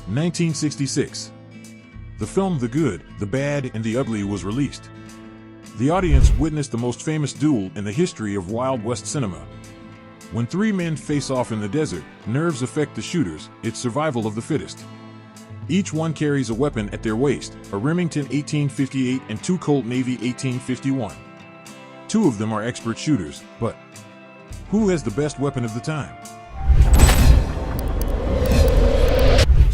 1966. The film The Good, the Bad, and the Ugly was released. The audience witnessed the most famous duel in the history of Wild West cinema. When three men face off in the desert, nerves affect the shooters, it's survival of the fittest. Each one carries a weapon at their waist, a Remington 1858 and two Colt Navy 1851. Two of them are expert shooters, but who has the best weapon of the time?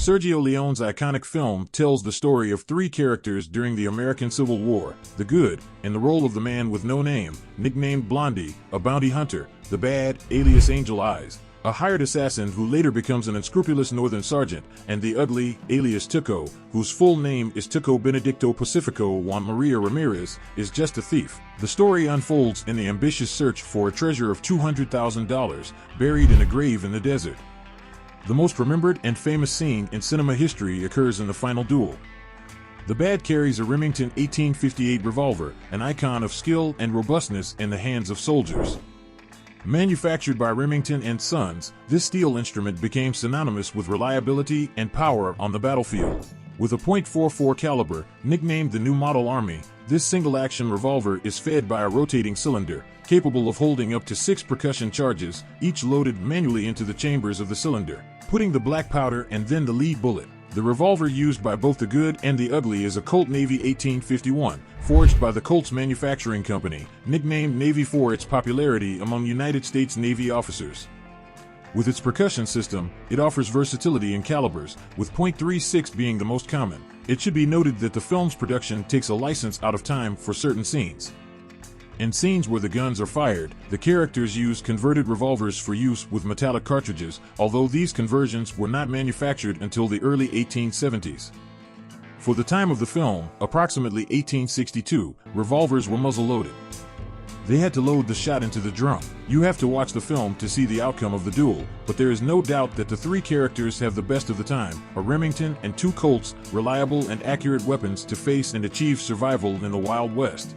Sergio Leone's iconic film tells the story of three characters during the American Civil War: the Good, in the role of the man with no name, nicknamed Blondie, a bounty hunter; the Bad, alias Angel Eyes, a hired assassin who later becomes an unscrupulous northern sergeant; and the Ugly, alias Tuco, whose full name is Tuco Benedicto Pacifico Juan Maria Ramirez, is just a thief. The story unfolds in the ambitious search for a treasure of $200,000 buried in a grave in the desert. The most remembered and famous scene in cinema history occurs in the final duel. The Bad carries a Remington 1858 revolver, an icon of skill and robustness in the hands of soldiers. Manufactured by Remington and Sons, this steel instrument became synonymous with reliability and power on the battlefield. With a .44 caliber, nicknamed the New Model Army, this single-action revolver is fed by a rotating cylinder, capable of holding up to 6 percussion charges, each loaded manually into the chambers of the cylinder, putting the black powder and then the lead bullet. The revolver used by both the Good and the Ugly is a Colt Navy 1851, forged by the Colts Manufacturing Company, nicknamed Navy for its popularity among United States Navy officers. With its percussion system, it offers versatility in calibers, with .36 being the most common. It should be noted that the film's production takes a license out of time for certain scenes. In scenes where the guns are fired, the characters use converted revolvers for use with metallic cartridges, although these conversions were not manufactured until the early 1870s. For the time of the film, approximately 1862, revolvers were muzzle-loaded. They had to load the shot into the drum. You have to watch the film to see the outcome of the duel, but there is no doubt that the three characters have the best of the time: a Remington and two Colts, reliable and accurate weapons to face and achieve survival in the Wild West.